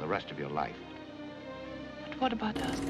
the rest of your life. But what about us?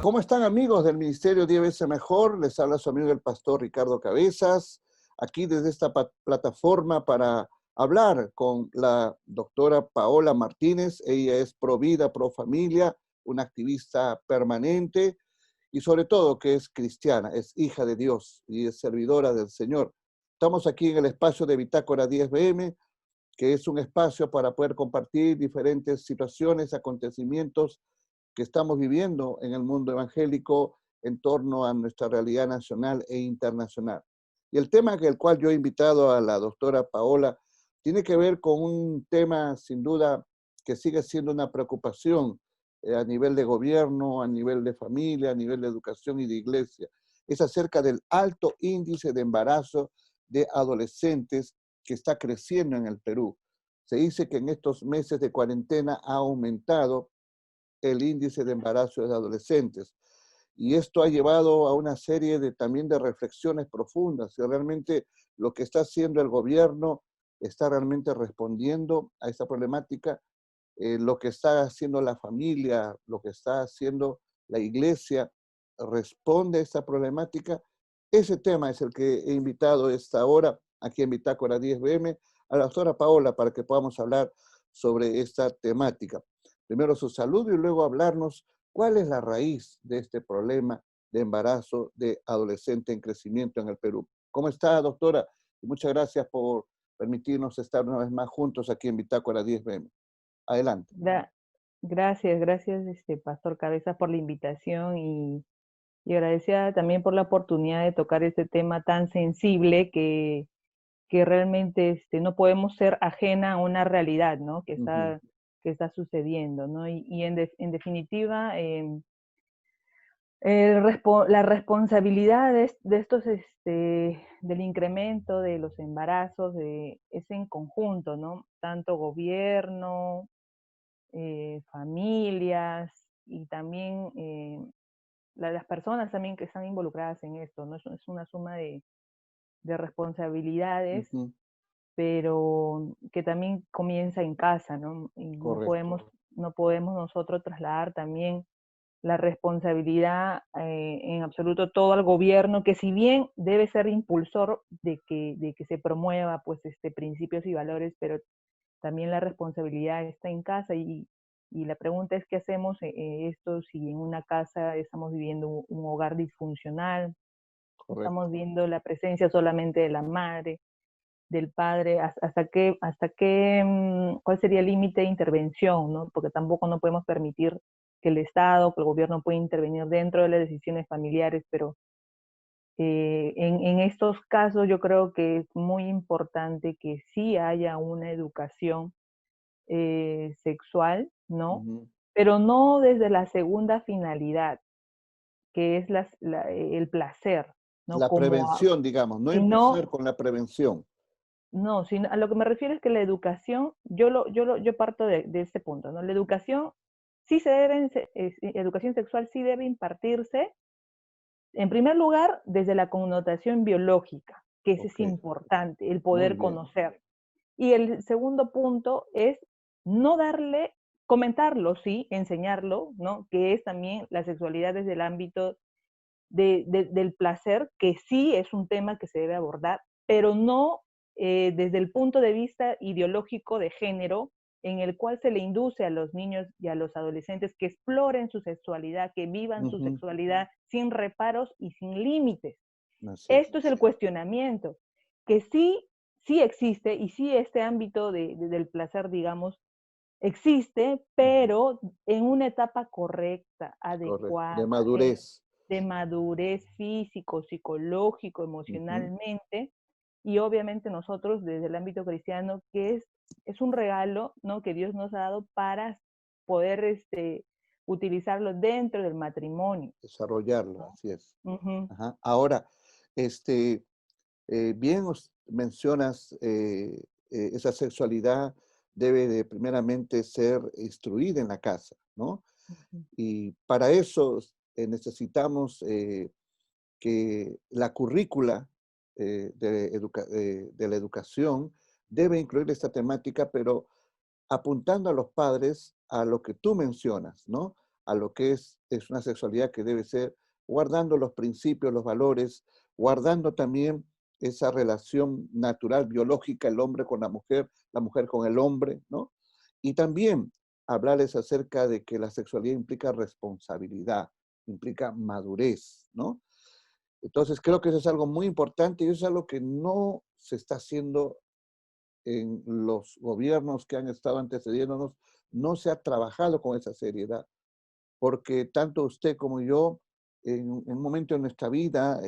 ¿Cómo están, amigos del Ministerio 10 veces mejor? Les habla su amigo el pastor Ricardo Cabezas, aquí desde esta plataforma para hablar con la doctora Paola Martínez. Ella es pro vida, pro familia, una activista permanente y sobre todo que es cristiana, es hija de Dios y es servidora del Señor. Estamos aquí en el espacio de Bitácora 10 BM, que es un espacio para poder compartir diferentes situaciones, acontecimientos que estamos viviendo en el mundo evangélico en torno a nuestra realidad nacional e internacional. Y el tema que el cual yo he invitado a la doctora Paola tiene que ver con un tema sin duda que sigue siendo una preocupación a nivel de gobierno, a nivel de familia, a nivel de educación y de iglesia. Es acerca del alto índice de embarazo de adolescentes que está creciendo en el Perú. Se dice que en estos meses de cuarentena ha aumentado el índice de embarazo de adolescentes. Y esto ha llevado a una serie también de reflexiones profundas. Si realmente lo que está haciendo el gobierno está realmente respondiendo a esta problemática, lo que está haciendo la familia, lo que está haciendo la iglesia, responde a esta problemática. Ese tema es el que he invitado esta hora, aquí en Bitácora 10 BM, a la doctora Paola para que podamos hablar sobre esta temática. Primero su saludo y luego hablarnos cuál es la raíz de este problema de embarazo de adolescente en crecimiento en el Perú. ¿Cómo está, doctora? Y muchas gracias por permitirnos estar una vez más juntos aquí en Bitácora 10 BM. Adelante. Gracias, Pastor Cabezas, por la invitación y agradecida también por la oportunidad de tocar este tema tan sensible que realmente no podemos ser ajena a una realidad, ¿no? Que está sucediendo, ¿no? Y en definitiva, la responsabilidad de estos, del incremento de los embarazos es en conjunto, ¿no? Tanto gobierno, familias y también las personas también que están involucradas en esto, ¿no? Es una suma de responsabilidades, pero que también comienza en casa, ¿no? Y no podemos nosotros trasladar también la responsabilidad en absoluto todo al gobierno, que si bien debe ser impulsor de que se promueva pues principios y valores, pero también la responsabilidad está en casa y la pregunta es qué hacemos esto si en una casa estamos viviendo un hogar disfuncional, estamos viendo la presencia solamente de la madre, del padre, cuál sería el límite de intervención, ¿no? Porque tampoco no podemos permitir que el Estado, que el gobierno pueda intervenir dentro de las decisiones familiares, pero en estos casos yo creo que es muy importante que sí haya una educación sexual, ¿no? Pero no desde la segunda finalidad, que es el placer, ¿no? La prevención, digamos, no empezar con la prevención. No, a lo que me refiero es que la educación, yo parto de este punto, ¿no? La educación educación sexual sí debe impartirse, en primer lugar, desde la connotación biológica, que eso es importante, el poder conocer. Y el segundo punto es no comentarlo, sí, enseñarlo, ¿no? Que es también la sexualidad desde el ámbito del placer, que sí es un tema que se debe abordar, pero no desde el punto de vista ideológico de género, en el cual se le induce a los niños y a los adolescentes que exploren su sexualidad, que vivan su sexualidad sin reparos y sin límites. Esto es el cuestionamiento, que sí existe, y sí este ámbito del placer, digamos, existe, pero en una etapa correcta, adecuada, de madurez. De madurez físico, psicológico, emocionalmente, y obviamente nosotros desde el ámbito cristiano, que es un regalo, ¿no?, que Dios nos ha dado para poder utilizarlo dentro del matrimonio, Desarrollarlo, ¿no? así es. Ujú. Ajá. Ahora, bien mencionas, esa sexualidad debe de primeramente ser instruida en la casa, ¿no? Ujú. Y para eso necesitamos que la currícula de la educación debe incluir esta temática, pero apuntando a los padres a lo que tú mencionas, ¿no? A lo que es una sexualidad que debe ser guardando los principios, los valores, guardando también esa relación natural, biológica, el hombre con la mujer con el hombre, ¿no? Y también hablarles acerca de que la sexualidad implica responsabilidad, implica madurez, ¿no? Entonces creo que eso es algo muy importante y eso es algo que no se está haciendo en los gobiernos que han estado antecediéndonos, no se ha trabajado con esa seriedad, porque tanto usted como yo, en un momento de nuestra vida,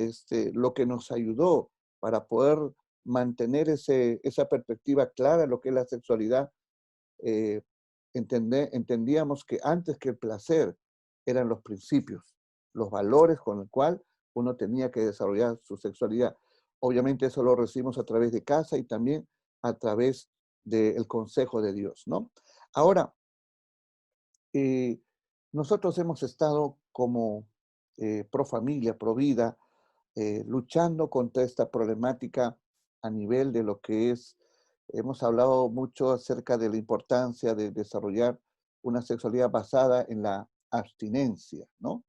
lo que nos ayudó para poder mantener esa perspectiva clara de lo que es la sexualidad, eh, entendíamos que antes que el placer eran los principios, los valores con el cual uno tenía que desarrollar su sexualidad. Obviamente eso lo recibimos a través de casa y también a través del consejo de Dios, ¿no? Ahora, eh, nosotros hemos estado como pro familia, pro vida, luchando contra esta problemática a nivel de lo que es, hemos hablado mucho acerca de la importancia de desarrollar una sexualidad basada en la abstinencia, ¿no?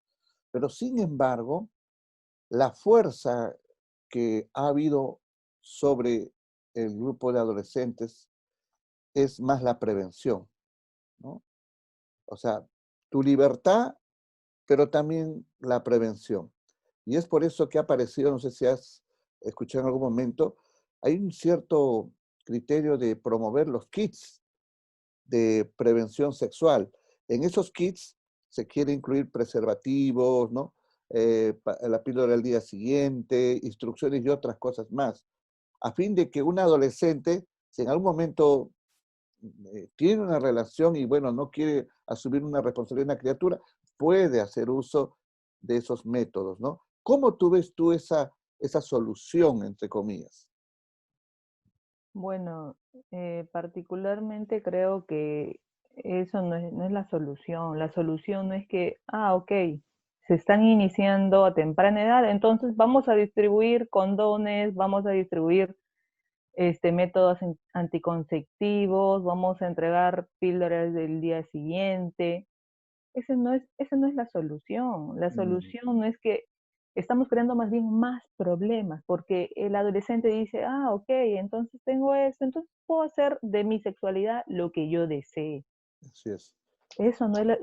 Pero sin embargo, la fuerza que ha habido sobre el grupo de adolescentes es más la prevención, ¿no? O sea, tu libertad, pero también la prevención. Y es por eso que ha aparecido, no sé si has escuchado en algún momento, hay un cierto criterio de promover los kits de prevención sexual. En esos kits se quiere incluir preservativos, ¿no? La píldora del día siguiente, instrucciones y otras cosas más, a fin de que un adolescente, si en algún momento tiene una relación y bueno, no quiere asumir una responsabilidad de una criatura, puede hacer uso de esos métodos, ¿no? ¿Cómo tú ves esa solución, entre comillas? Bueno, particularmente creo que eso no es la solución. La solución no es que, ok, se están iniciando a temprana edad, entonces vamos a distribuir condones, vamos a distribuir métodos anticonceptivos, vamos a entregar píldoras del día siguiente. Esa no es la solución. La Mm, solución no es que estamos creando más bien más problemas, porque el adolescente dice, ok, entonces tengo esto, entonces puedo hacer de mi sexualidad lo que yo desee. así es. Eso no es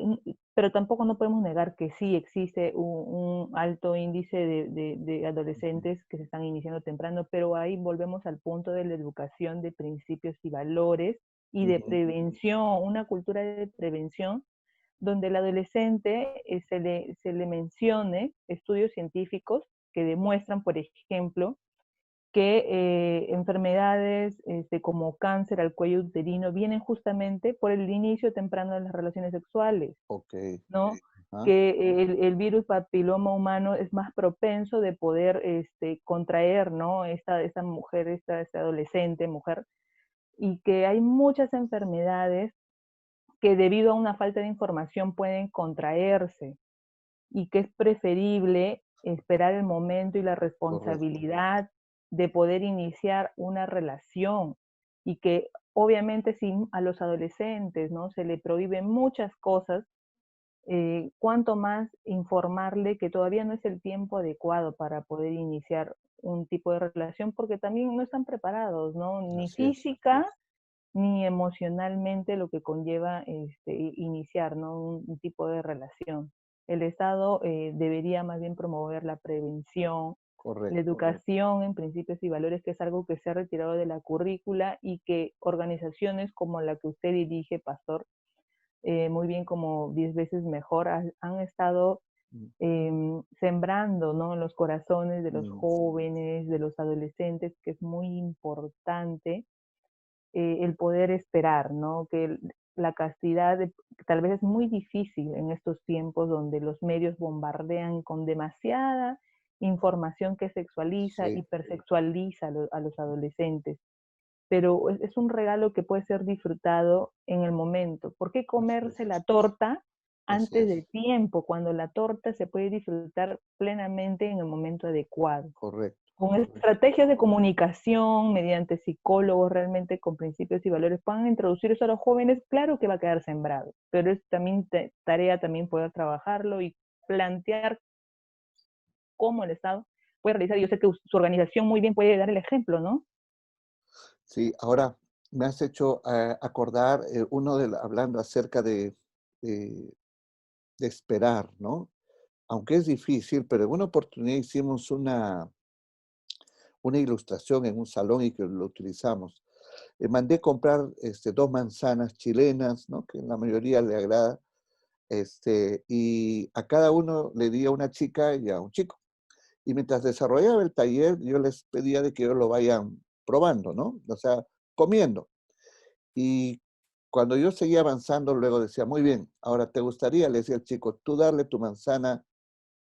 pero tampoco no podemos negar que sí existe un alto índice de Ujú, adolescentes que se están iniciando temprano, pero ahí volvemos al punto de la educación de principios y valores y de ujú, prevención, una cultura de prevención donde el adolescente se le mencione estudios científicos que demuestran, por ejemplo, que enfermedades como cáncer al cuello uterino vienen justamente por el inicio temprano de las relaciones sexuales, ok. ¿no? Ajá, Que el virus papiloma humano es más propenso de poder contraer, ¿no? Esta mujer, esta adolescente mujer, y que hay muchas enfermedades que debido a una falta de información pueden contraerse y que es preferible esperar el momento y la correcto. responsabilidad de poder iniciar una relación y que obviamente si a los adolescentes, ¿no?, se le prohíben muchas cosas, cuánto más informarle que todavía no es el tiempo adecuado para poder iniciar un tipo de relación, porque también no están preparados, ¿no? Ni Así es. física ni emocionalmente, lo que conlleva iniciar, ¿no?, un tipo de relación. El Estado debería más bien promover la prevención, la Correcto. educación en principios y valores, que es algo que se ha retirado de la currícula y que organizaciones como la que usted dirige, pastor, muy bien como 10 veces mejor, han estado sembrando, ¿no?, en los corazones de los Mm, jóvenes, de los adolescentes, que es muy importante el poder esperar, ¿no? Que la castidad tal vez es muy difícil en estos tiempos donde los medios bombardean con demasiada información que sexualiza, sí, hipersexualiza a los adolescentes. Pero es un regalo que puede ser disfrutado en el momento. ¿Por qué así comerse es, la torta así antes de es, tiempo, cuando la torta se puede disfrutar plenamente en el momento adecuado? correcto, Con correcto. estrategias de comunicación, mediante psicólogos realmente con principios y valores, puedan introducir eso a los jóvenes, claro que va a quedar sembrado, pero es también tarea también poder trabajarlo y plantear cómo el Estado puede realizar. Yo sé que su organización muy bien puede dar el ejemplo, ¿no? Sí, ahora me has hecho acordar hablando acerca de, de esperar, ¿no? Aunque es difícil, pero en una oportunidad hicimos una ilustración en un salón y que lo utilizamos. Mandé comprar 2 manzanas chilenas, ¿no? Que la mayoría le agrada, y a cada uno le di a una chica y a un chico. Y mientras desarrollaba el taller, yo les pedía de que ellos lo vayan probando, ¿no? O sea, comiendo. Y cuando yo seguía avanzando, luego decía, muy bien, ahora te gustaría, le decía al chico, tú darle tu manzana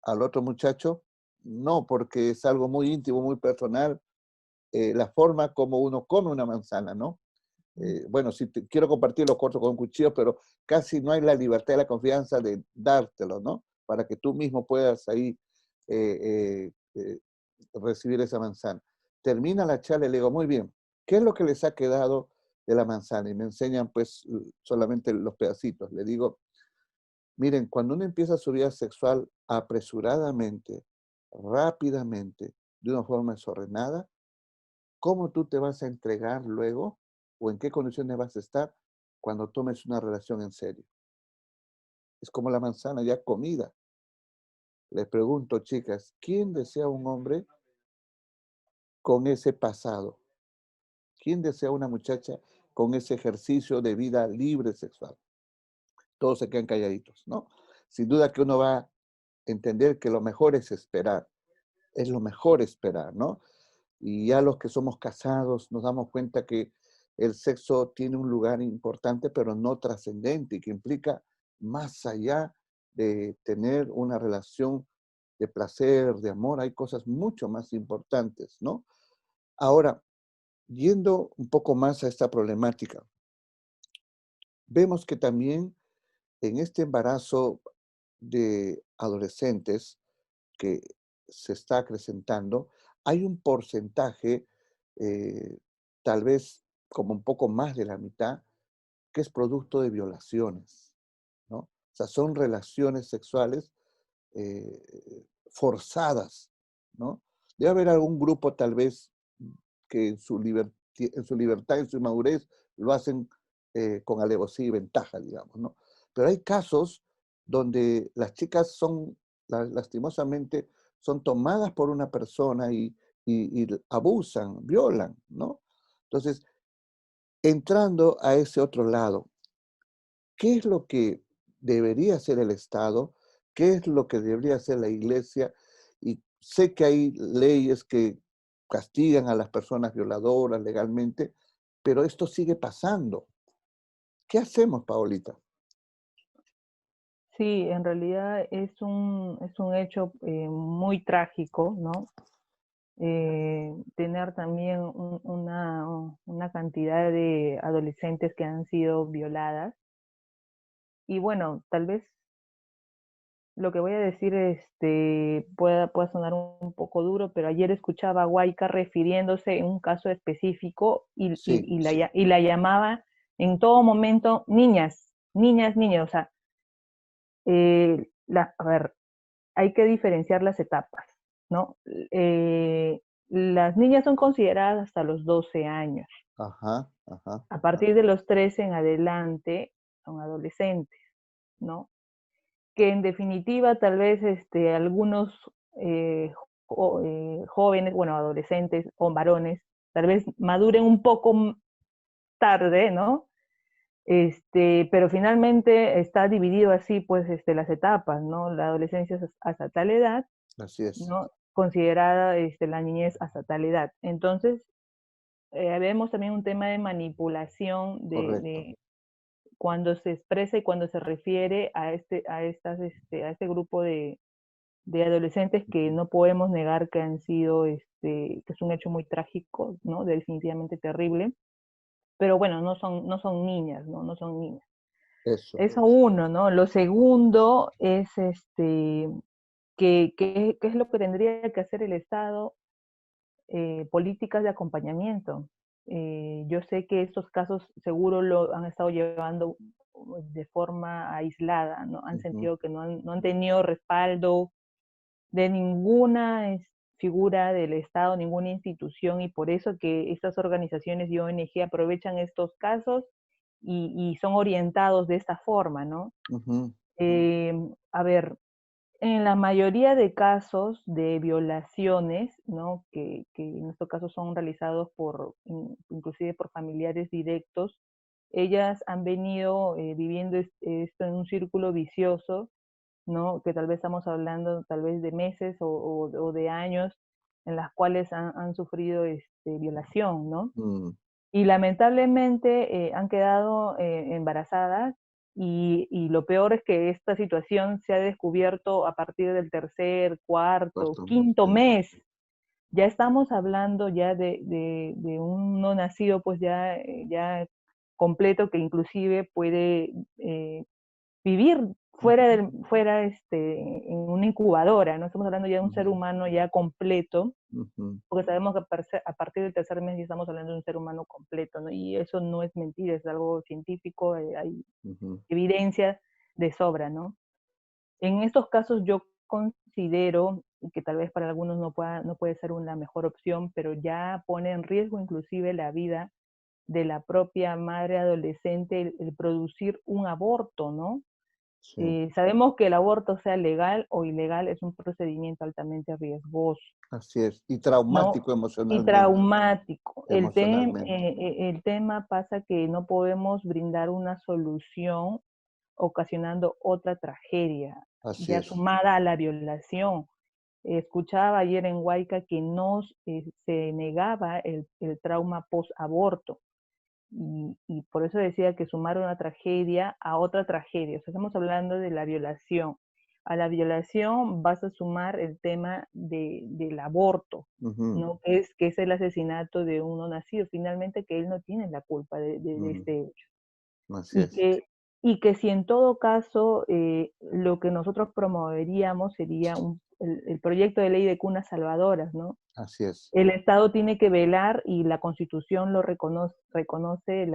al otro muchacho. No, porque es algo muy íntimo, muy personal, la forma como uno come una manzana, ¿no? Bueno, si quiero compartirlo, corto con un cuchillo, pero casi no hay la libertad y la confianza de dártelo, ¿no? Para que tú mismo puedas ahí eh, recibir esa manzana. Termina la charla y le digo, muy bien, ¿qué es lo que les ha quedado de la manzana? Y me enseñan pues solamente los pedacitos. Le digo, miren, cuando uno empieza su vida sexual apresuradamente, rápidamente, de una forma desordenada, ¿cómo tú te vas a entregar luego o en qué condiciones vas a estar cuando tomes una relación en serio? Es como la manzana ya comida. Les pregunto, chicas, ¿quién desea un hombre con ese pasado? ¿Quién desea una muchacha con ese ejercicio de vida libre sexual? Todos se quedan calladitos, ¿no? Sin duda que uno va a entender que lo mejor es lo mejor esperar, ¿no? Y ya los que somos casados nos damos cuenta que el sexo tiene un lugar importante, pero no trascendente, y que implica más allá de tener una relación de placer, de amor, hay cosas mucho más importantes, ¿no? Ahora, yendo un poco más a esta problemática, vemos que también en este embarazo de adolescentes que se está acrecentando, hay un porcentaje, eh, tal vez como un poco más de la mitad, que es producto de violaciones, ¿no? O sea, son relaciones sexuales forzadas, ¿no? Debe haber algún grupo tal vez que en su libertad, en su inmadurez, lo hacen con alevosía y ventaja, digamos, ¿no? Pero hay casos donde las chicas son, lastimosamente, son tomadas por una persona y abusan, violan, ¿no? Entonces, entrando a ese otro lado, ¿qué es lo que debería hacer el Estado? ¿Qué es lo que debería hacer la Iglesia? Y sé que hay leyes que castigan a las personas violadoras legalmente, pero esto sigue pasando. ¿Qué hacemos, Paolita? Sí, en realidad es un hecho muy trágico, ¿no? Tener también una cantidad de adolescentes que han sido violadas. Y bueno, tal vez lo que voy a decir pueda sonar un poco duro, pero ayer escuchaba a Huayca refiriéndose en un caso específico Sí, y la llamaba en todo momento niñas, niñas, niñas. O sea, a ver, hay que diferenciar las etapas, ¿no? Las niñas son consideradas hasta los 12 años. ajá, ajá, A ajá. partir de los 13 en adelante son adolescentes, ¿no? Que en definitiva tal vez algunos jóvenes, bueno, adolescentes o varones, tal vez maduren un poco tarde, ¿no? Pero finalmente está dividido así, pues, las etapas, ¿no? La adolescencia es hasta tal edad, Así es, ¿no? Considerada, la niñez hasta tal edad. Entonces, vemos también un tema de manipulación correcto. de cuando se expresa y cuando se refiere a este grupo de adolescentes que Ujú. no podemos negar que han sido, que es un hecho muy trágico, ¿no? Definitivamente terrible. Pero bueno, no son niñas, ¿no? No son niñas. Eso, Eso uno, ¿no? Lo segundo es, ¿qué es lo que tendría que hacer el Estado? Políticas de acompañamiento. Yo sé que estos casos seguro lo han estado llevando de forma aislada, ¿no? Han ujú, sentido que no han tenido respaldo de ninguna figura del Estado, ninguna institución, y por eso que estas organizaciones y ONG aprovechan estos casos y son orientados de esta forma, ¿no? ujú, A ver, en la mayoría de casos de violaciones, ¿no? Que en estos casos son realizados inclusive por familiares directos, ellas han venido viviendo esto en un círculo vicioso, ¿no? Que tal vez estamos hablando tal vez de meses o de años en las cuales han sufrido violación, ¿no? mm, Y lamentablemente han quedado embarazadas y lo peor es que esta situación se ha descubierto a partir del tercer, cuarto, cuarto mes, quinto sí, mes. Ya estamos hablando ya de un no nacido pues ya completo que inclusive puede vivir ujú, en una incubadora, ¿no? Estamos hablando ya de un ser ujú, humano ya completo, ujú, porque sabemos que a partir del tercer mes ya estamos hablando de un ser humano completo, ¿no? Y eso no es mentira, es algo científico, hay ujú. evidencia de sobra, ¿no? En estos casos yo considero que tal vez para algunos no puede ser una mejor opción, pero ya pone en riesgo inclusive la vida de la propia madre adolescente el producir un aborto, ¿no? Sí, Sabemos que el aborto, sea legal o ilegal, es un procedimiento altamente riesgoso, así es. Y ¿no? traumático Y emocionalmente, traumático. emocionalmente. El tema pasa que no podemos brindar una solución ocasionando otra tragedia, Así ya es. sumada a la violación. Escuchaba ayer en Huayca que se negaba el trauma post-aborto. Y por eso decía que sumar una tragedia a otra tragedia. O sea, estamos hablando de la violación. A la violación vas a sumar el tema del aborto, Ujú, ¿no? Que es el asesinato de uno nacido. Finalmente que él no tiene la culpa de mm, este hecho. así Y es. que, y que si en todo caso lo que nosotros promoveríamos sería el proyecto de ley de cunas salvadoras, ¿no? Así es. El Estado tiene que velar y la Constitución lo conoce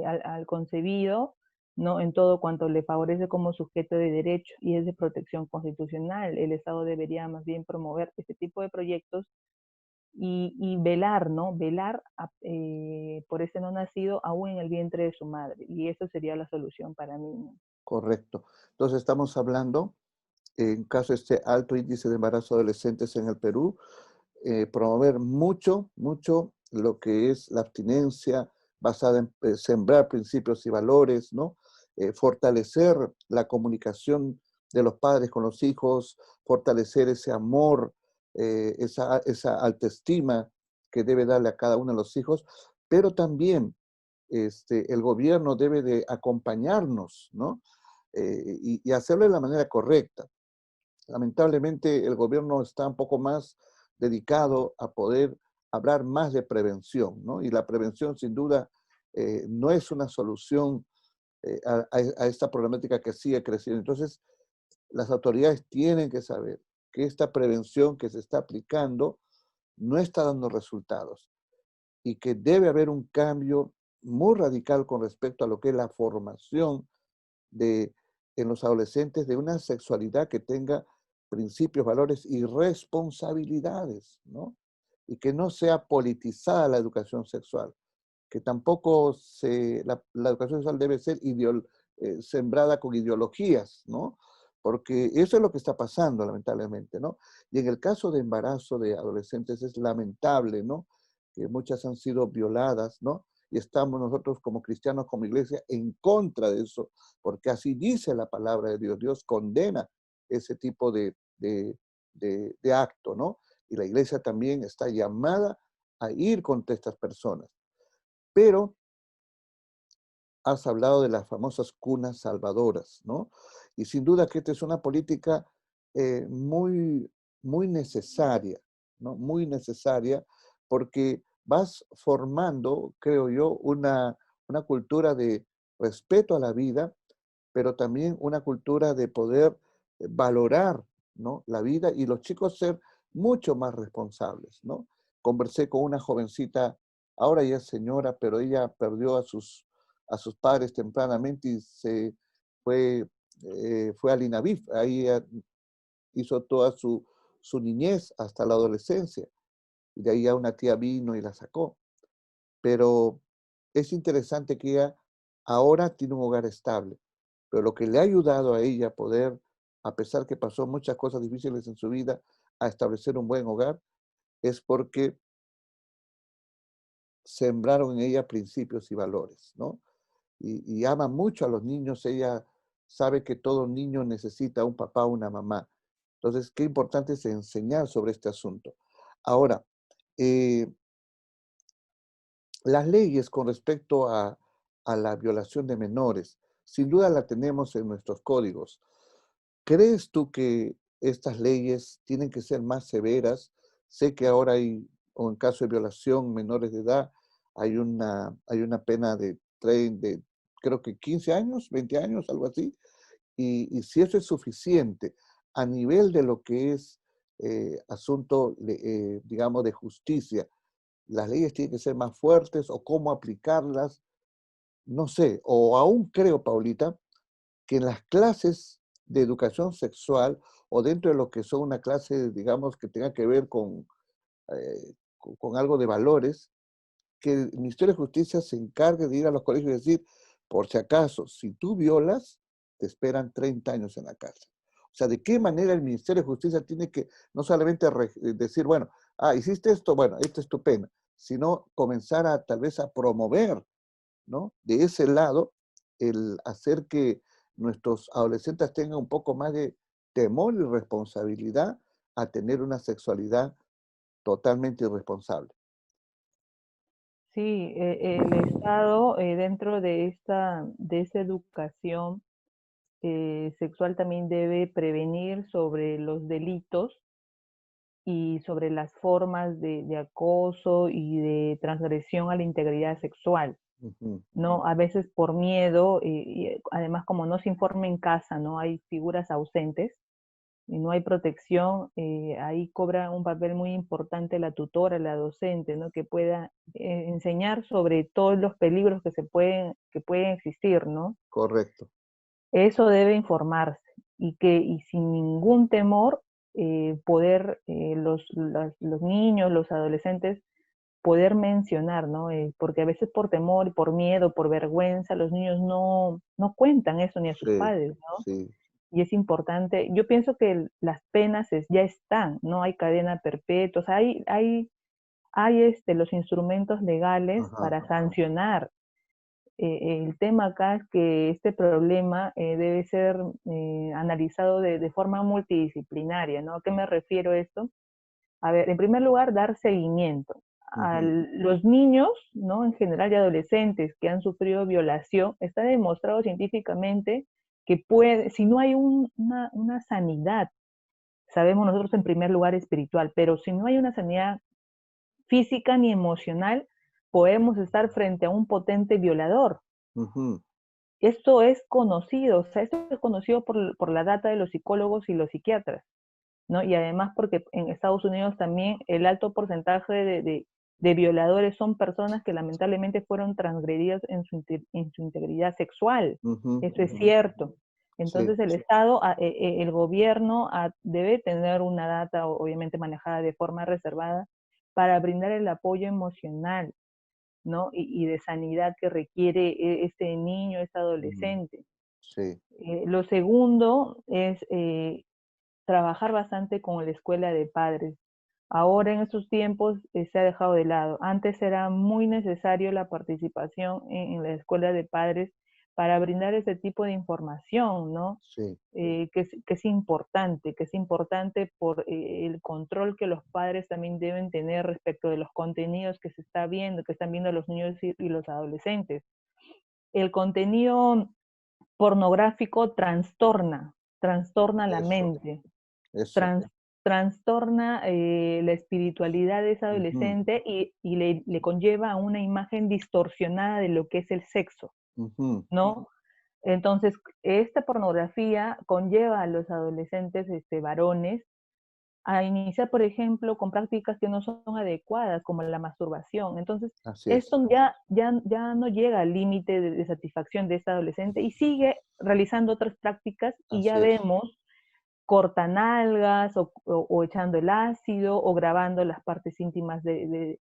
al concebido, ¿no? En todo cuanto le favorece como sujeto de derecho y es de protección constitucional. El Estado debería más bien promover este tipo de proyectos y velar, ¿no? Velar por ese no nacido aún en el vientre de su madre. Y eso sería la solución para mí, ¿no? Correcto. Entonces estamos hablando, en caso de este alto índice de embarazo de adolescentes en el Perú, promover mucho lo que es la abstinencia basada en sembrar principios y valores, ¿no? Fortalecer la comunicación de los padres con los hijos, fortalecer ese amor, esa autoestima que debe darle a cada uno de los hijos, pero también el gobierno debe de acompañarnos, ¿no? Y hacerlo de la manera correcta. Lamentablemente el gobierno está un poco más dedicado a poder hablar más de prevención, ¿no? Y la prevención sin duda no es una solución a esta problemática que sigue creciendo. Entonces, las autoridades tienen que saber que esta prevención que se está aplicando no está dando resultados y que debe haber un cambio muy radical con respecto a lo que es la formación de, en los adolescentes de una sexualidad que tenga principios, valores y responsabilidades, ¿no? Y que no sea politizada la educación sexual, que tampoco la educación sexual debe ser sembrada con ideologías, ¿no? Porque eso es lo que está pasando, lamentablemente, ¿no? Y en el caso de embarazo de adolescentes es lamentable, ¿no? Que muchas han sido violadas, ¿no? y estamos nosotros como cristianos, como iglesia, en contra de eso, porque así dice la palabra de Dios. Dios condena ese tipo de acto, ¿no? Y la iglesia también está llamada a ir contra estas personas. Pero has hablado de las famosas cunas salvadoras, ¿no? Y sin duda que esta es una política muy, muy necesaria, ¿no? Muy necesaria porque vas formando, creo yo, una cultura de respeto a la vida, pero también una cultura de poder valorar, ¿no? La vida y los chicos ser mucho más responsables, ¿no? Conversé con una jovencita, ahora ya es señora, pero ella perdió a sus padres tempranamente y se fue al INAVIF. Ahí hizo toda su niñez hasta la adolescencia. Y de ahí ya una tía vino y la sacó. Pero es interesante que ella ahora tiene un hogar estable. Pero lo que le ha ayudado a ella a poder, a pesar que pasó muchas cosas difíciles en su vida, a establecer un buen hogar, es porque sembraron en ella principios y valores, ¿no? Y ama mucho a los niños. Ella sabe que todo niño necesita un papá o una mamá. Entonces, qué importante es enseñar sobre este asunto. Ahora, eh, las leyes con respecto a la violación de menores, sin duda la tenemos en nuestros códigos. ¿Crees tú que estas leyes tienen que ser más severas? Sé que ahora hay, o en caso de violación menores de edad, hay una pena de creo que 15 años, 20 años, algo así. Y si eso es suficiente a nivel de lo que es asunto, digamos, de justicia, las leyes tienen que ser más fuertes o cómo aplicarlas, no sé. O aún creo, Paulita, que en las clases de educación sexual o dentro de lo que son una clase, digamos, que tenga que ver con algo de valores, que el Ministerio de Justicia se encargue de ir a los colegios y decir, por si acaso, si tú violas, te esperan 30 años en la cárcel. O sea, ¿de qué manera el Ministerio de Justicia tiene que no solamente decir, bueno, hiciste esto, bueno, esta es tu pena, sino comenzar a tal vez a promover, ¿no? De ese lado, el hacer que nuestros adolescentes tengan un poco más de temor y responsabilidad a tener una sexualidad totalmente irresponsable. Sí, el Estado dentro de esa educación sexual también debe prevenir sobre los delitos y sobre las formas de acoso y de transgresión a la integridad sexual, Ujú. ¿no? A veces por miedo, y además como no se informa en casa, ¿no? Hay figuras ausentes y no hay protección, ahí cobra un papel muy importante la tutora, la docente, ¿no? Que pueda enseñar sobre todos los peligros que pueden existir, ¿no? Correcto. Eso debe informarse y sin ningún temor poder los niños, los adolescentes, poder mencionar, ¿no? Porque a veces por temor, y por miedo, por vergüenza, los niños no cuentan eso ni a sus Sí, padres, ¿no? sí. Y es importante, yo pienso que las penas ya están, no hay cadena perpetua, o sea, hay los instrumentos legales Ajá, para sancionar. El tema acá es que este problema debe ser analizado de forma multidisciplinaria, ¿no? ¿A qué me refiero esto? A ver, en primer lugar, dar seguimiento a ujú, los niños, ¿no? En general y adolescentes que han sufrido violación. Está demostrado científicamente que si no hay una sanidad, sabemos nosotros en primer lugar espiritual, pero si no hay una sanidad física ni emocional, podemos estar frente a un potente violador. ujú, Esto es conocido, o sea, esto es conocido por la data de los psicólogos y los psiquiatras, ¿no? Y además porque en Estados Unidos también el alto porcentaje de violadores son personas que lamentablemente fueron transgredidas en su integridad sexual. ujú, Eso es ujú. cierto. Sí, Entonces el Estado, el gobierno debe tener una data obviamente manejada de forma reservada para brindar el apoyo emocional, ¿no? Y de sanidad que requiere este niño, este mm, adolescente. sí, Lo segundo es trabajar bastante con la escuela de padres, Ahora en estos tiempos se ha dejado de lado. Antes era muy necesario la participación en la escuela de padres para brindar ese tipo de información, ¿no? Sí, Que es importante por el control que los padres también deben tener respecto de los contenidos que se está viendo, que están viendo los niños y los adolescentes. El contenido pornográfico trastorna la eso, mente, eso. trans- trastorna la espiritualidad de ese Ujú, adolescente y le conlleva a una imagen distorsionada de lo que es el sexo, ujú, ¿no? Entonces, esta pornografía conlleva a los adolescentes varones a iniciar, por ejemplo, con prácticas que no son adecuadas, como la masturbación. Entonces, así es. esto ya no llega al límite de satisfacción de este adolescente y sigue realizando otras prácticas y ya Así es. vemos cortanalgas o echando el ácido o grabando las partes íntimas de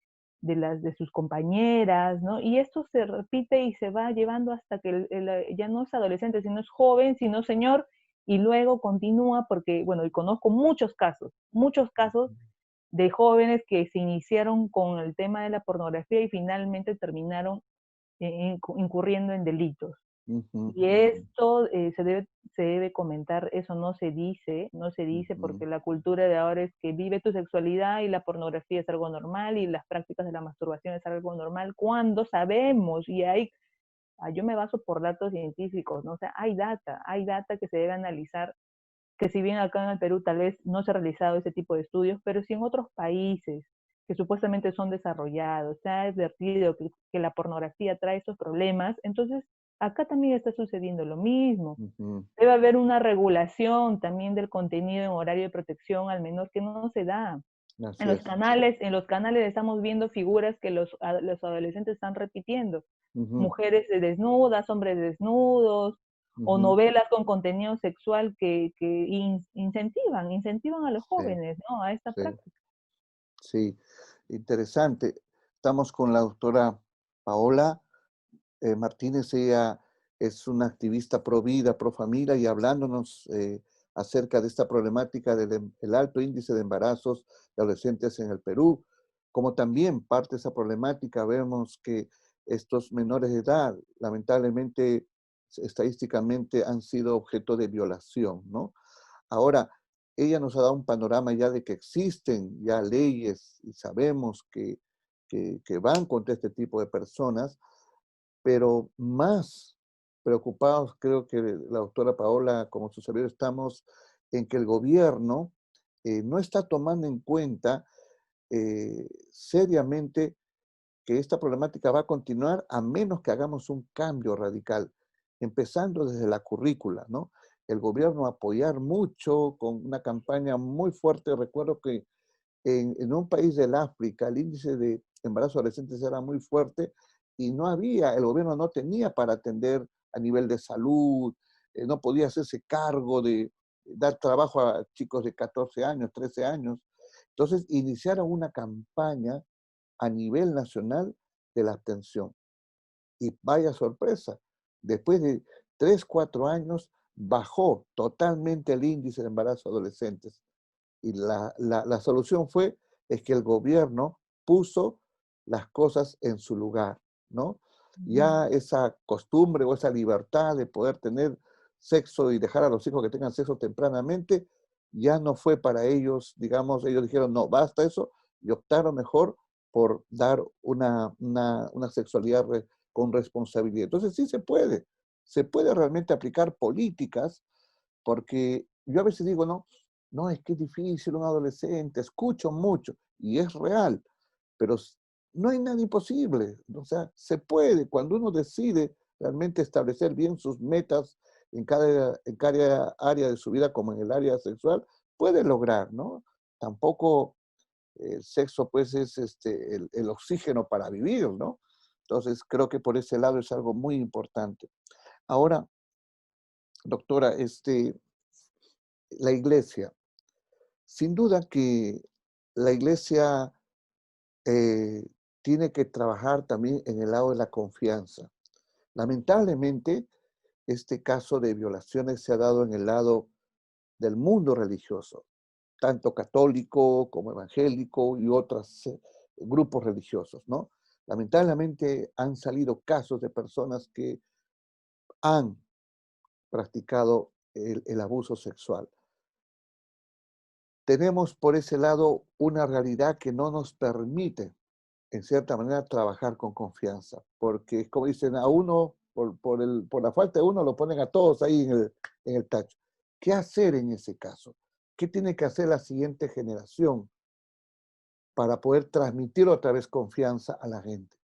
sus compañeras, ¿no? Y esto se repite y se va llevando hasta que ya no es adolescente, sino es joven, sino señor, y luego continúa porque, bueno, y conozco muchos casos de jóvenes que se iniciaron con el tema de la pornografía y finalmente terminaron incurriendo en delitos. Ujú, Y esto se debe comentar, eso no se dice ujú. porque la cultura de ahora es que vive tu sexualidad y la pornografía es algo normal y las prácticas de la masturbación es algo normal, cuando sabemos y yo me baso por datos científicos, ¿no? O sea, hay data que se debe analizar, que si bien acá en el Perú tal vez no se ha realizado ese tipo de estudios, pero sí en otros países que supuestamente son desarrollados, se ha advertido que la pornografía trae esos problemas, entonces acá también está sucediendo lo mismo. Ujú, Debe haber una regulación también del contenido en horario de protección al menor que no se da. así es. En los canales estamos viendo figuras que los adolescentes están repitiendo. Ujú, Mujeres desnudas, hombres desnudos, o ujú, novelas con contenido sexual que incentivan a los sí, jóvenes, ¿no? A esta sí, práctica. sí. Interesante. Estamos con la doctora Paola Martínez. Ella es una activista pro vida, pro familia y hablándonos acerca de esta problemática el alto índice de embarazos de adolescentes en el Perú. Como también parte de esa problemática, vemos que estos menores de edad, lamentablemente, estadísticamente han sido objeto de violación, ¿no? Ahora, ella nos ha dado un panorama ya de que existen ya leyes y sabemos que van contra este tipo de personas, pero más preocupados, creo que la doctora Paola, como su servidor, estamos en que el gobierno no está tomando en cuenta seriamente que esta problemática va a continuar a menos que hagamos un cambio radical, empezando desde la currícula, ¿no? El gobierno apoyar mucho con una campaña muy fuerte. Recuerdo que en un país del África el índice de embarazo adolescentes era muy fuerte y no había, el gobierno no tenía para atender a nivel de salud, no podía hacerse cargo de dar trabajo a chicos de 14 años, 13 años. Entonces iniciaron una campaña a nivel nacional de la abstención. Y vaya sorpresa, después de 3 4 años bajó totalmente el índice de embarazo adolescentes. Y la solución fue es que el gobierno puso las cosas en su lugar, ¿no? Ujú. Ya esa costumbre o esa libertad de poder tener sexo y dejar a los hijos que tengan sexo tempranamente, ya no fue para ellos, digamos, ellos dijeron, no, basta eso, y optaron mejor por dar una sexualidad con responsabilidad. Entonces sí se puede realmente aplicar políticas, porque yo a veces digo, no, no, es que es difícil un adolescente, escucho mucho y es real, pero no hay nada imposible. O sea, se puede, cuando uno decide realmente establecer bien sus metas en cada área de su vida, como en el área sexual, puede lograr, ¿no? Tampoco el sexo, pues, es el oxígeno para vivir, ¿no? Entonces, creo que por ese lado es algo muy importante. Ahora, doctora, la iglesia. Sin duda que la iglesia eh, tiene que trabajar también en el lado de la confianza. Lamentablemente, este caso de violaciones se ha dado en el lado del mundo religioso. tanto católico como evangélico y otros grupos religiosos, ¿no? Lamentablemente han salido casos de personas que han practicado el abuso sexual. Tenemos por ese lado una realidad que no nos permite, en cierta manera, trabajar con confianza, porque como dicen, a uno, por la falta de uno, lo ponen a todos ahí en el tacho. ¿Qué hacer en ese caso? ¿Qué tiene que hacer la siguiente generación para poder transmitir otra vez confianza a la gente?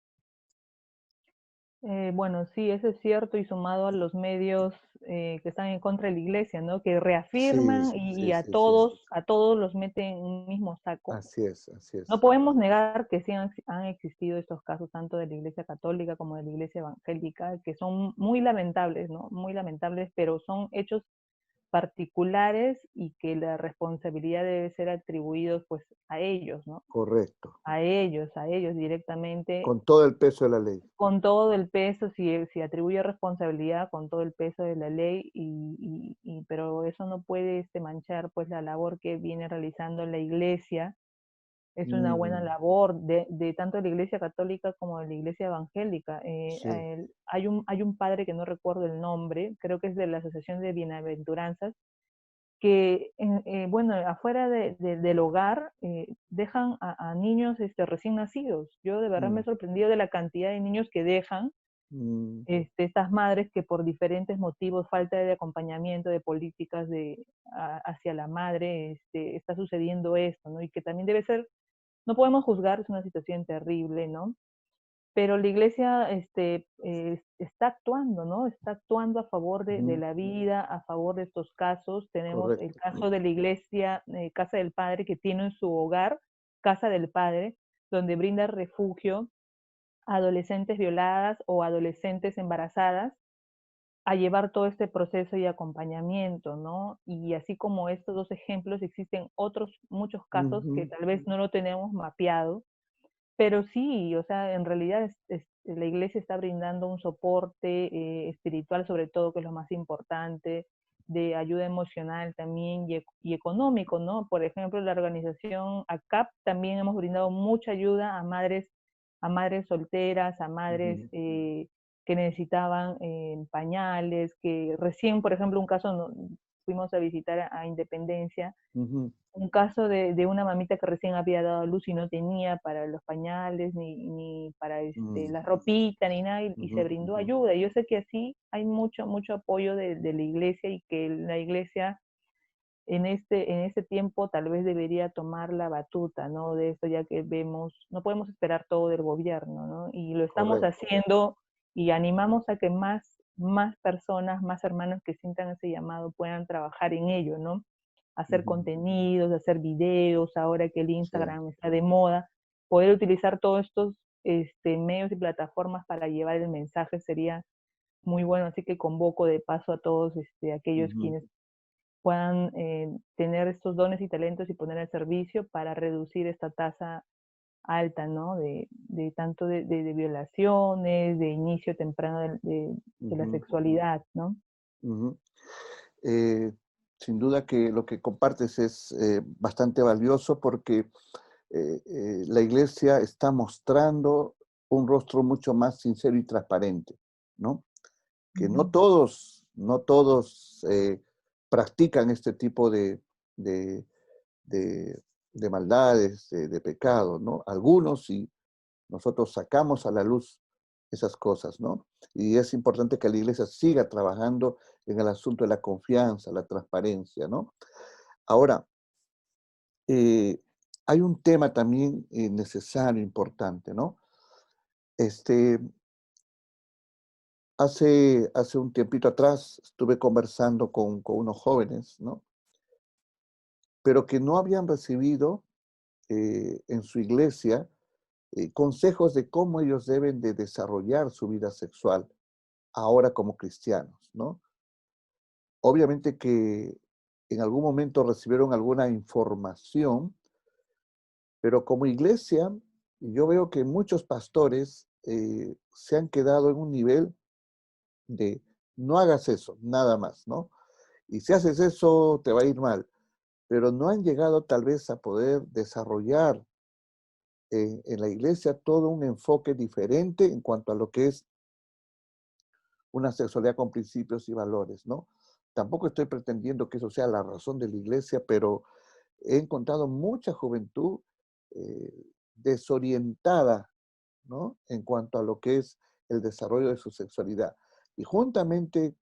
Bueno, sí, eso es cierto, y sumado a los medios que están en contra de la iglesia, ¿no? Que Sí, reafirman y sí, sí, sí, sí. a todos los meten en un mismo saco. Así es, así No es. podemos negar que sí han existido estos casos, tanto de la iglesia católica como de la iglesia evangélica, que son muy lamentables, ¿no? Muy lamentables, pero son hechos particulares y que la responsabilidad debe ser atribuidos pues a ellos, ¿no? Correcto. A ellos directamente, Con todo el peso de la ley. con todo el peso, si atribuye responsabilidad, con todo el peso de la ley, pero eso no puede manchar pues la labor que viene realizando la iglesia. Es una buena Mm, labor de tanto de la iglesia católica como de la iglesia evangélica. sí. Hay un padre que no recuerdo el nombre, creo que es de la Asociación de Bienaventuranzas, que, bueno, afuera del hogar dejan a niños recién nacidos. Yo de verdad me Mm, he sorprendido de la cantidad de niños que dejan mm, estas madres que por diferentes motivos, falta de acompañamiento de políticas hacia la madre, está sucediendo esto, ¿no? Y que también debe ser, no podemos juzgar, es una situación terrible, ¿no? Pero la iglesia está actuando, ¿no? Está actuando a favor de mm, la vida, a favor de estos casos. Tenemos el correcto. caso de la iglesia, Casa del Padre, que tiene en su hogar Casa del Padre, donde brinda refugio a adolescentes violadas o adolescentes embarazadas a llevar todo este proceso y acompañamiento, ¿no? Y así como estos dos ejemplos, existen otros muchos casos que Ujú, tal vez no lo tenemos mapeado, pero sí, o sea, en realidad la iglesia está brindando un soporte espiritual, sobre todo, que es lo más importante, de ayuda emocional también y económico, ¿no? Por ejemplo, la organización ACAP también hemos brindado mucha ayuda a madres solteras, a madres ujú, que necesitaban pañales, que recién, por ejemplo, un caso, fuimos a visitar a Independencia, ujú, un caso de una mamita que recién había dado a luz y no tenía para los pañales, ni para mm, la ropita, ni nada, y ujú, se brindó ujú. ayuda. Y yo sé que así hay mucho, mucho apoyo de la iglesia y que la iglesia en este tiempo tal vez debería tomar la batuta, ¿no? De esto, ya que vemos, no podemos esperar todo del gobierno, ¿no? Y lo estamos Correcto. haciendo y animamos a que más personas, más hermanos que sientan ese llamado puedan trabajar en ello, ¿no? Hacer Ujú, contenidos, hacer videos, ahora que el sí. Instagram está de moda, poder utilizar todos estos medios y plataformas para llevar el mensaje sería muy bueno, así que convoco de paso a todos aquellos Ujú, quienes puedan tener estos dones y talentos y poner al servicio para reducir esta tasa alta, ¿no? De tanto de violaciones, de inicio temprano de la ujú, sexualidad, ¿no? ujú. Eh, Sin duda que lo que compartes es bastante valioso porque la iglesia está mostrando un rostro mucho más sincero y transparente, ¿no? Que Ujú, no todos practican este tipo de, de, de maldades, de pecados, ¿no? Algunos sí, nosotros sacamos a la luz esas cosas, ¿no? Y es importante que la iglesia siga trabajando en el asunto de la confianza, la transparencia, ¿no? Ahora, eh, hay un tema también necesario, importante, ¿no? Este, hace un tiempito atrás estuve conversando con unos jóvenes, ¿no? Pero que no habían recibido en su iglesia consejos de cómo ellos deben de desarrollar su vida sexual ahora como cristianos, ¿no? Obviamente que en algún momento recibieron alguna información, pero como iglesia, yo veo que muchos pastores se han quedado en un nivel de no hagas eso, nada más, ¿no? Y si haces eso, te va a ir mal. pero no han llegado tal vez a poder desarrollar en la iglesia todo un enfoque diferente en cuanto a lo que es una sexualidad con principios y valores, ¿no? Tampoco estoy pretendiendo que eso sea la razón de la iglesia, pero he encontrado mucha juventud desorientada, ¿no? En cuanto a lo que es el desarrollo de su sexualidad. Y juntamente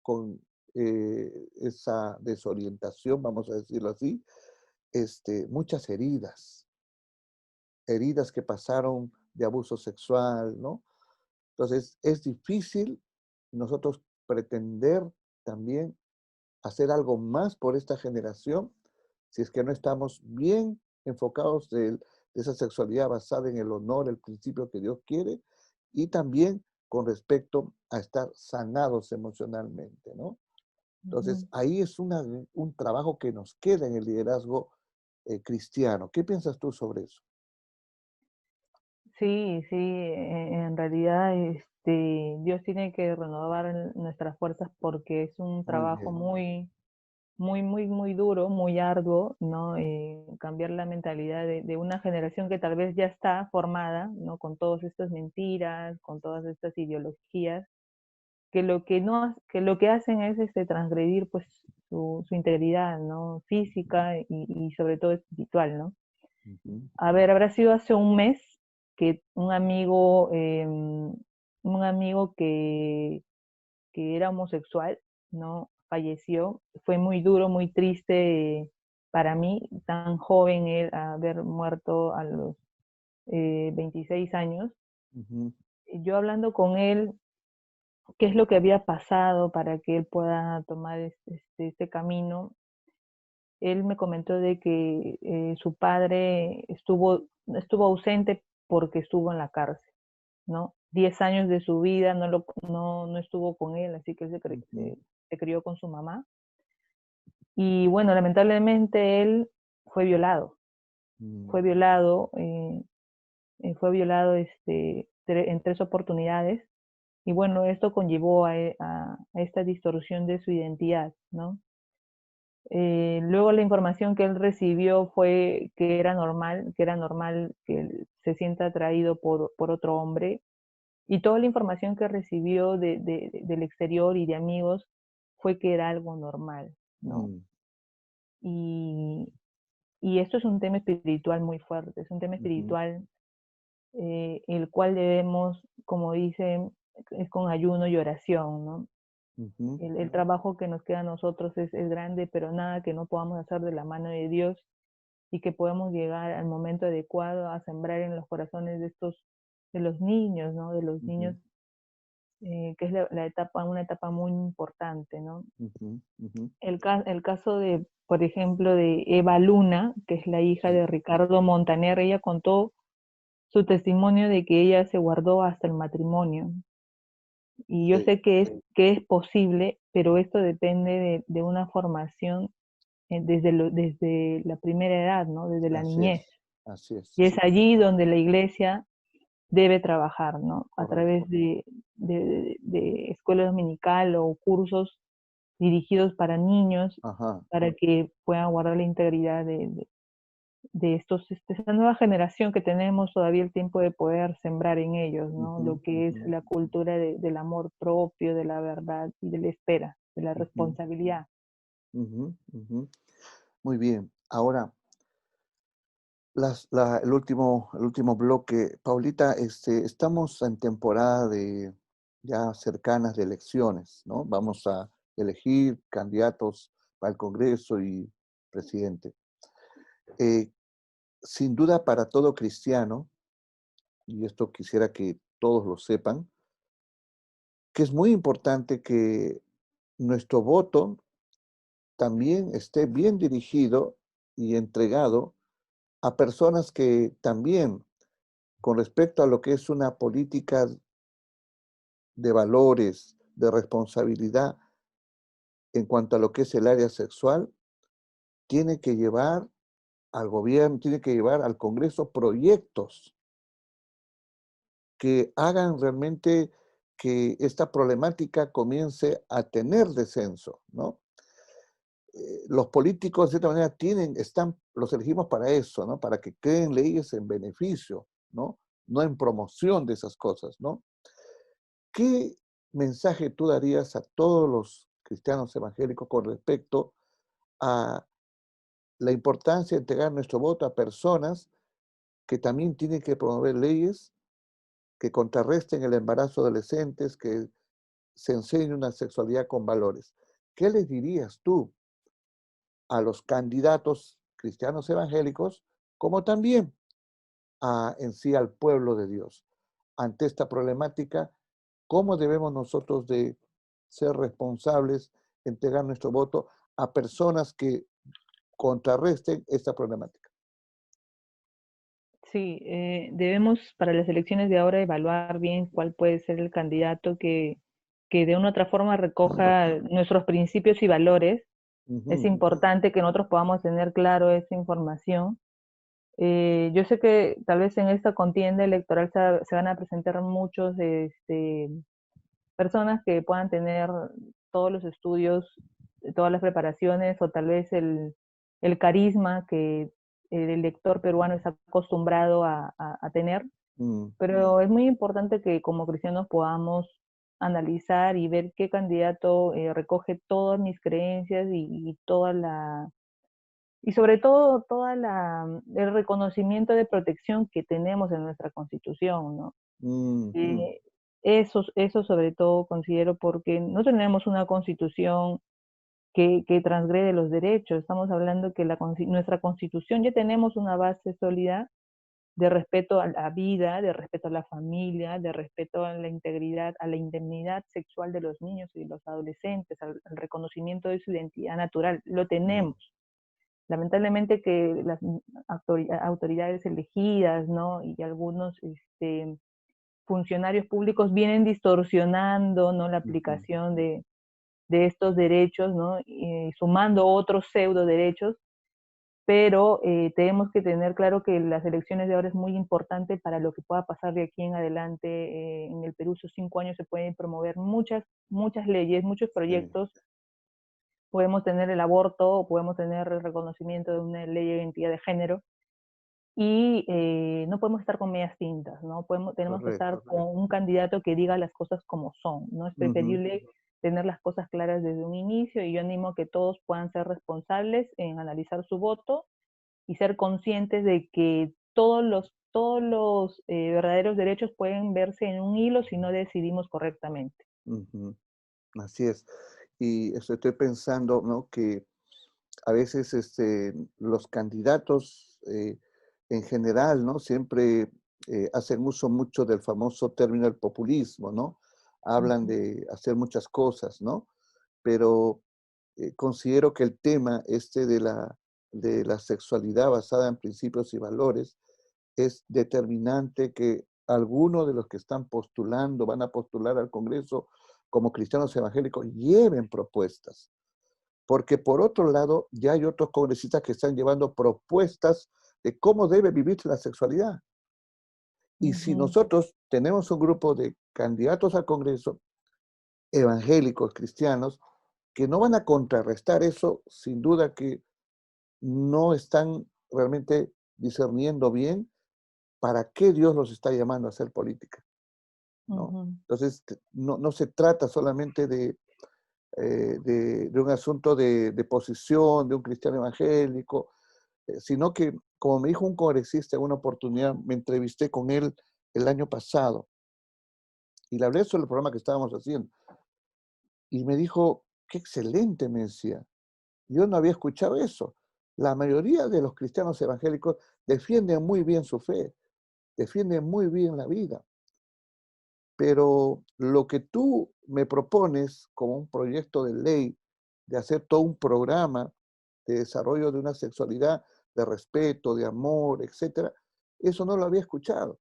con esa desorientación, vamos a decirlo así, muchas heridas que pasaron de abuso sexual, ¿no? Entonces, es difícil nosotros pretender también hacer algo más por esta generación si es que no estamos bien enfocados de esa sexualidad basada en el honor, el principio que Dios quiere, y también con respecto a estar sanados emocionalmente, ¿no? Entonces, Ujú. ahí es un trabajo que nos queda en el liderazgo cristiano. ¿Qué piensas tú sobre eso? Sí, sí, en realidad Dios tiene que renovar nuestras fuerzas porque es un Muy trabajo bien. muy duro, muy arduo, ¿no? Cambiar la mentalidad de una generación que tal vez ya está formada, ¿no? Con todas estas mentiras, con todas estas ideologías, que lo que hacen es transgredir pues su integridad, ¿no? Física y sobre todo espiritual, ¿no? Ujú, A ver, habrá sido hace un mes que un amigo que era homosexual, ¿no? Falleció. Fue muy duro, muy triste para mí, tan joven él, haber muerto a los 26 años. ujú, Y yo hablando con él, qué es lo que había pasado para que él pueda tomar este camino, él me comentó de que su padre estuvo ausente porque estuvo en la cárcel, ¿no? 10 años de su vida no estuvo con él, así que él ujú, se crió con su mamá. Y bueno, lamentablemente él fue violado, mm, fue violado, fue violado en 3 oportunidades. Y bueno, esto conllevó a esta distorsión de su identidad, ¿no? Luego la información que él recibió fue que era normal que él se sienta atraído por otro hombre. Y toda la información que recibió del exterior y de amigos fue que era algo normal, ¿no? mm, Y, y esto es un tema espiritual muy fuerte, es un tema ujú, espiritual el cual debemos, como dicen, es con ayuno y oración, ¿no? ujú, El trabajo que nos queda a nosotros es grande, pero nada que no podamos hacer de la mano de Dios y que podemos llegar al momento adecuado a sembrar en los corazones de los niños, ¿no? De los ujú, niños, que es una etapa muy importante, ¿no? ujú, ujú. El caso de, por ejemplo, de Eva Luna, que es la hija Sí, de Ricardo Montaner, ella contó su testimonio de que ella se guardó hasta el matrimonio. Y yo sí, sé que es posible, pero esto depende de una formación desde la primera edad, ¿no? Desde la así niñez. es, así es, Y es allí donde la iglesia debe trabajar, ¿no? A través correcto. de escuela dominical o cursos dirigidos para niños, Ajá. para que puedan guardar la integridad esta nueva generación que tenemos todavía el tiempo de poder sembrar en ellos, ¿no? Ujú, Lo que es ujú, la cultura del amor propio, de la verdad y de la espera, de la ujú, responsabilidad. ujú, ujú. Muy bien. Ahora, el último bloque. Paulita, estamos en temporada de ya cercanas de elecciones, ¿no? Vamos a elegir candidatos para el Congreso y presidente. Eh, Sin duda para todo cristiano, y esto quisiera que todos lo sepan, que es muy importante que nuestro voto también esté bien dirigido y entregado a personas que también, con respecto a lo que es una política de valores, de responsabilidad en cuanto a lo que es el área sexual, tiene que llevar al gobierno, tiene que llevar al Congreso proyectos que hagan realmente que esta problemática comience a tener descenso, ¿no? los políticos, de cierta manera, los elegimos para eso, ¿no? Para que creen leyes en beneficio, ¿no? No en promoción de esas cosas, ¿no? ¿Qué mensaje tú darías a todos los cristianos evangélicos con respecto a la importancia de entregar nuestro voto a personas que también tienen que promover leyes que contrarresten el embarazo de adolescentes, que se enseñe una sexualidad con valores? ¿Qué les dirías tú a los candidatos cristianos evangélicos, como también en sí al pueblo de Dios ante esta problemática? ¿Cómo debemos nosotros de ser responsables, entregar nuestro voto a personas que contrarresten esta problemática? Sí, debemos para las elecciones de ahora evaluar bien cuál puede ser el candidato que de una u otra forma recoja nuestros principios y valores. Es importante que nosotros podamos tener claro esa información. Yo sé que tal vez en esta contienda electoral se van a presentar muchos personas que puedan tener todos los estudios, todas las preparaciones o tal vez el carisma que el elector peruano está acostumbrado a tener, Mm, pero es muy importante que como cristianos podamos analizar y ver qué candidato recoge todas mis creencias y toda la y sobre todo el reconocimiento de protección que tenemos en nuestra Constitución, ¿no? mm, Eh, eso sobre todo considero porque no tenemos una constitución que transgrede los derechos. Estamos hablando que nuestra constitución ya tenemos una base sólida de respeto a la vida, de respeto a la familia, de respeto a la integridad, a la indemnidad sexual de los niños y los adolescentes, al reconocimiento de su identidad natural. Lo mm, tenemos. Lamentablemente que las autoridades elegidas, ¿no? Y algunos funcionarios públicos vienen distorsionando, ¿no? La ujú, aplicación de estos derechos, ¿no? Sumando otros pseudo derechos, pero tenemos que tener claro que las elecciones de ahora es muy importante para lo que pueda pasar de aquí en adelante. En el Perú, esos 5 años se pueden promover muchas leyes, muchos sí, proyectos. Podemos tener el aborto, podemos tener el reconocimiento de una ley de identidad de género, y no podemos estar con medias tintas, ¿no? Tenemos que estar correcto. con un candidato que diga las cosas como son, ¿no? Es Ujú, preferible tener las cosas claras desde un inicio, y yo animo a que todos puedan ser responsables en analizar su voto y ser conscientes de que todos los verdaderos derechos pueden verse en un hilo si no decidimos correctamente. ujú, así es. Y estoy pensando, ¿no? Que a veces los candidatos en general, ¿no? Siempre hacen uso mucho del famoso término del populismo, ¿no? Hablan Ujú, de hacer muchas cosas, ¿no? Pero considero que el tema de la sexualidad basada en principios y valores es determinante, que algunos de los que están postulando, van a postular al Congreso como cristianos evangélicos, lleven propuestas. Porque por otro lado, ya hay otros congresistas que están llevando propuestas de cómo debe vivirse la sexualidad. Y si ujú, nosotros tenemos un grupo de candidatos al Congreso, evangélicos, cristianos, que no van a contrarrestar eso, sin duda que no están realmente discerniendo bien para qué Dios los está llamando a hacer política, ¿no? ujú, Entonces, no se trata solamente de un asunto de posición, de un cristiano evangélico, sino que, como me dijo un congresista en una oportunidad, me entrevisté con él el año pasado y le hablé sobre el programa que estábamos haciendo. Y me dijo, qué excelente, me decía. Yo no había escuchado eso. La mayoría de los cristianos evangélicos defienden muy bien su fe, defienden muy bien la vida. Pero lo que tú me propones como un proyecto de ley, de hacer todo un programa de desarrollo de una sexualidad de respeto, de amor, etcétera, eso no lo había escuchado.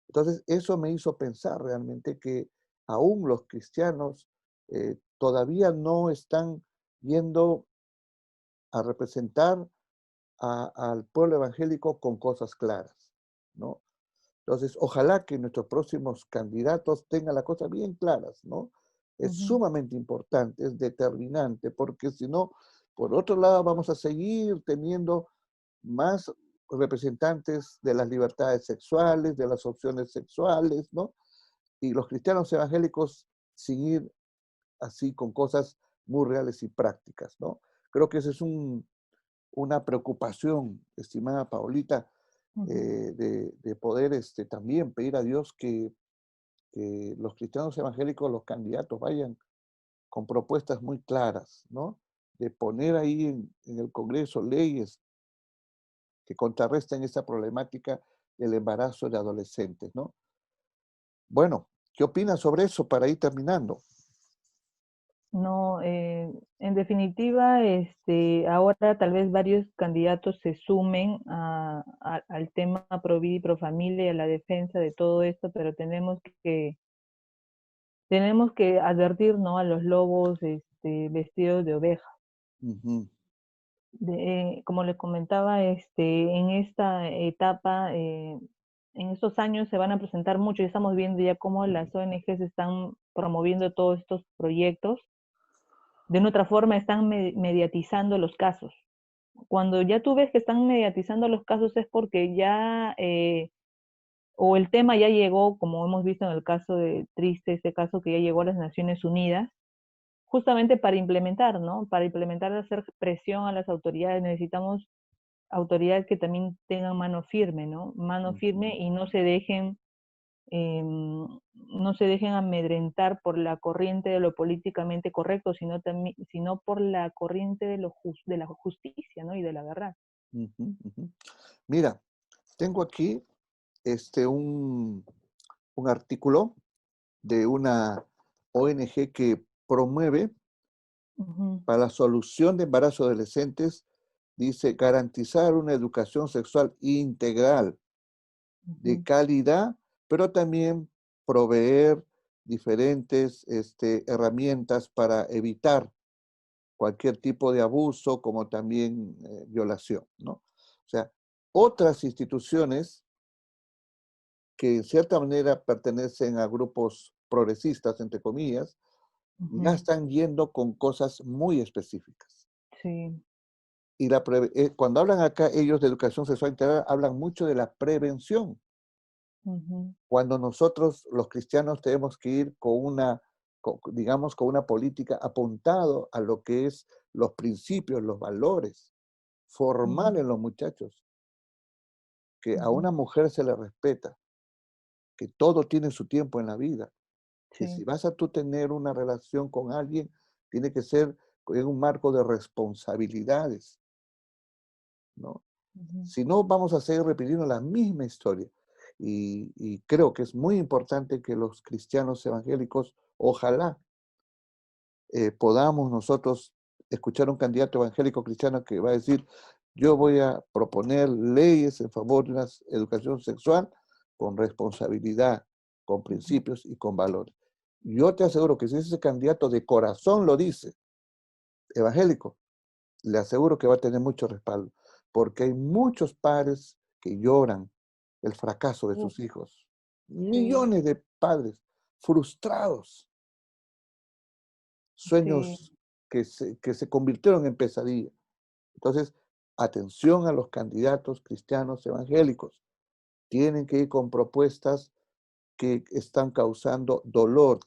Entonces, eso me hizo pensar realmente que aún los cristianos todavía no están yendo a representar al pueblo evangélico con cosas claras, ¿no? Entonces, ojalá que nuestros próximos candidatos tengan las cosas bien claras, ¿no? Es ujú. sumamente importante, es determinante, porque si no, Por otro lado, vamos a seguir teniendo más representantes de las libertades sexuales, de las opciones sexuales, ¿no? Y los cristianos evangélicos seguir así con cosas muy reales y prácticas, ¿no? Creo que esa es una preocupación, estimada Paulita, Ujú. de poder también pedir a Dios que los cristianos evangélicos, los candidatos, vayan con propuestas muy claras, ¿no? De poner ahí en el Congreso leyes que contrarresten esta problemática del embarazo de adolescentes, ¿no? Bueno, ¿qué opinas sobre eso para ir terminando? No, en definitiva, ahora tal vez varios candidatos se sumen al tema pro vida y pro familia y a la defensa de todo esto, pero tenemos que advertir, ¿no? A los lobos, vestidos de oveja. Ujú, Como les comentaba, en esta etapa, en estos años se van a presentar mucho y estamos viendo ya cómo las ONGs están promoviendo todos estos proyectos. De una otra forma, están mediatizando los casos. Cuando ya tú ves que están mediatizando los casos es porque ya, o el tema ya llegó, como hemos visto en el caso de Triste, ese caso que ya llegó a las Naciones Unidas, justamente para implementar, ¿no? Para implementar, hacer presión a las autoridades. Necesitamos autoridades que también tengan mano firme, ¿no? Mano firme ujú, y no se dejen amedrentar por la corriente de lo políticamente correcto, sino por la corriente de la justicia, ¿no? Y de la verdad. ujú, ujú. Mira, tengo aquí este, un, un artículo de una ONG que promueve Ujú, para la solución de embarazo de adolescentes, dice garantizar una educación sexual integral de ujú, calidad, pero también proveer diferentes herramientas para evitar cualquier tipo de abuso, como también violación, ¿no? O sea, otras instituciones que en cierta manera pertenecen a grupos progresistas, entre comillas, ya ujú. están yendo con cosas muy específicas. Sí. Y cuando hablan acá ellos de educación sexual integral, hablan mucho de la prevención. Ujú, Cuando nosotros, los cristianos, tenemos que ir con digamos, con una política apuntado a lo que es los principios, los valores, formar ujú, en los muchachos que a ujú. una mujer se le respeta, que todo tiene su tiempo en la vida, que si Sí. vas a tú tener una relación con alguien, tiene que ser en un marco de responsabilidades, ¿no? Ujú, Si no, vamos a seguir repitiendo la misma historia. Y creo que es muy importante que los cristianos evangélicos, ojalá podamos nosotros escuchar un candidato evangélico cristiano que va a decir, yo voy a proponer leyes en favor de una educación sexual con responsabilidad, con ujú. principios y con valores. Yo te aseguro que si ese candidato de corazón lo dice, evangélico, le aseguro que va a tener mucho respaldo, porque hay muchos padres que lloran el fracaso de Uf, sus hijos. sí, Millones de padres frustrados, sí. sueños que se convirtieron en pesadilla. Entonces, atención a los candidatos cristianos evangélicos. Tienen que ir con propuestas que están causando dolor.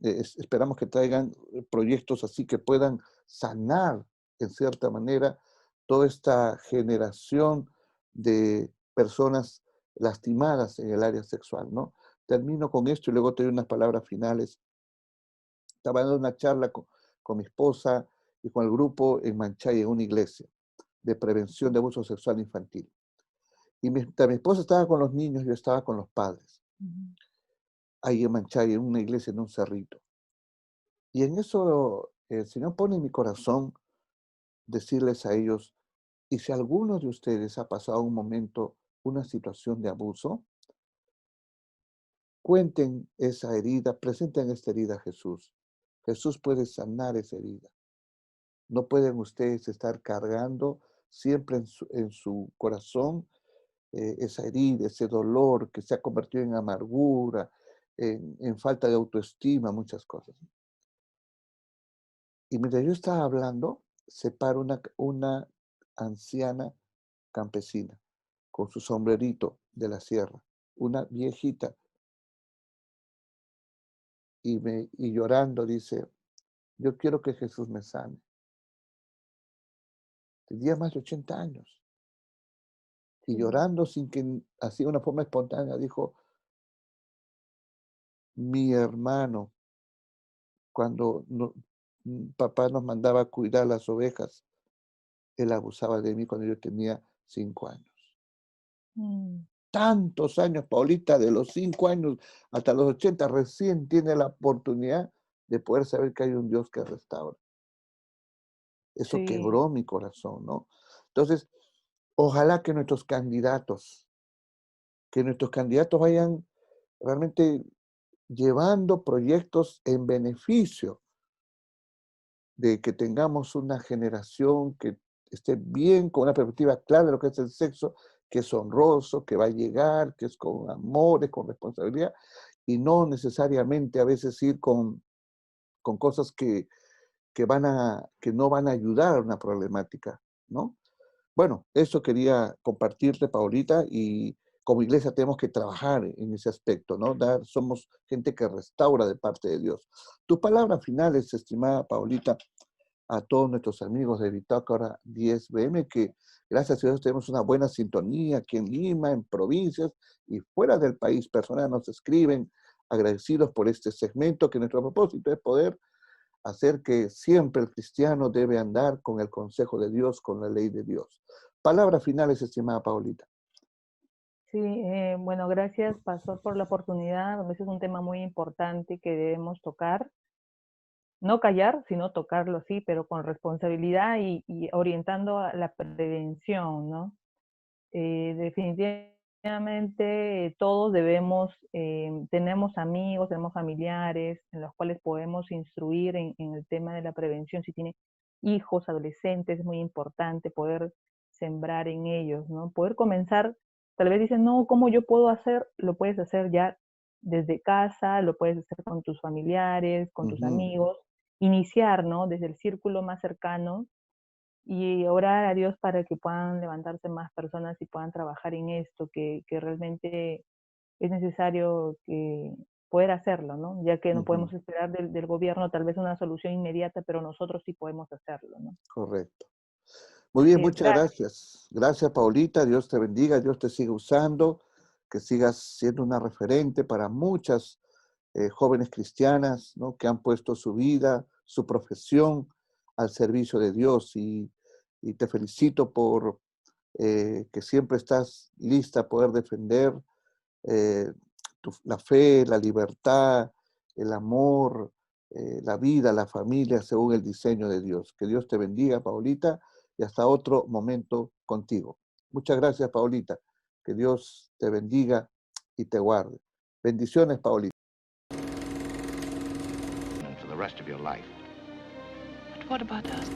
Esperamos que traigan proyectos así que puedan sanar, en cierta manera, toda esta generación de personas lastimadas en el área sexual, ¿no? Termino con esto y luego te doy unas palabras finales. Estaba dando una charla con mi esposa y con el grupo en Manchay, en una iglesia de prevención de abuso sexual infantil. Y mientras mi esposa estaba con los niños, yo estaba con los padres, Ujú, ahí en Manchay, en una iglesia, en un cerrito. Y en eso el Señor pone en mi corazón decirles a ellos, y si alguno de ustedes ha pasado un momento, una situación de abuso, cuenten esa herida, presenten esta herida a Jesús. Jesús puede sanar esa herida. No pueden ustedes estar cargando siempre en su corazón esa herida, ese dolor que se ha convertido en amargura, en falta de autoestima, muchas cosas. Y mientras yo estaba hablando, se para una anciana campesina con su sombrerito de la sierra, una viejita, y llorando dice, yo quiero que Jesús me sane. Tenía más de 80 años. Y Sí, llorando sin que, así de una forma espontánea, dijo, mi hermano, cuando papá nos mandaba a cuidar las ovejas, él abusaba de mí cuando yo tenía 5 años. mm, Tantos años, Paulita, de los 5 años hasta los 80, recién tiene la oportunidad de poder saber que hay un Dios que restaura. Eso sí, quebró mi corazón, ¿no? Entonces, ojalá que nuestros candidatos vayan realmente llevando proyectos en beneficio de que tengamos una generación que esté bien, con una perspectiva clara de lo que es el sexo, que es honroso, que va a llegar, que es con amor, con responsabilidad, y no necesariamente a veces ir con cosas que no van a ayudar a una problemática, ¿no? Bueno, eso quería compartirte, Paulita, y como iglesia tenemos que trabajar en ese aspecto, ¿no? Somos gente que restaura de parte de Dios. Tus palabras finales, estimada Paulita, a todos nuestros amigos de Bitácora 10BM, que gracias a Dios tenemos una buena sintonía aquí en Lima, en provincias y fuera del país. Personas nos escriben agradecidos por este segmento, que nuestro propósito es poder hacer que siempre el cristiano debe andar con el consejo de Dios, con la ley de Dios. Palabras finales, estimada Paulita. sí. Bueno, gracias, Pastor, por la oportunidad. Ese es un tema muy importante que debemos tocar. No callar, sino tocarlo, sí, pero con responsabilidad y orientando a la prevención, ¿no? Definitivamente todos debemos, tenemos amigos, tenemos familiares en los cuales podemos instruir en el tema de la prevención. Si tiene hijos, adolescentes, es muy importante poder sembrar en ellos, ¿no? Poder comenzar, tal vez dicen, no, ¿cómo yo puedo hacer? Lo puedes hacer ya desde casa, lo puedes hacer con tus familiares, con tus Ujú, amigos, iniciar, ¿no? Desde el círculo más cercano y orar a Dios para que puedan levantarse más personas y puedan trabajar en esto, que realmente es necesario poder hacerlo, ¿no? Ya que no ujú, podemos esperar del gobierno tal vez una solución inmediata, pero nosotros sí podemos hacerlo, ¿no? correcto. Muy bien, Así es, muchas gracias. gracias. Gracias, Paulita. Dios te bendiga, Dios te siga usando, que sigas siendo una referente para muchas jóvenes cristianas, ¿no? Que han puesto su vida, su profesión al servicio de Dios. Y te felicito por que siempre estás lista a poder defender eh, la fe, la libertad, el amor, la vida, la familia, según el diseño de Dios. Que Dios te bendiga, Paulita, y hasta otro momento contigo. Muchas gracias, Paulita. Que Dios te bendiga y te guarde. Bendiciones, Paulita. For the rest of your life. But what about us?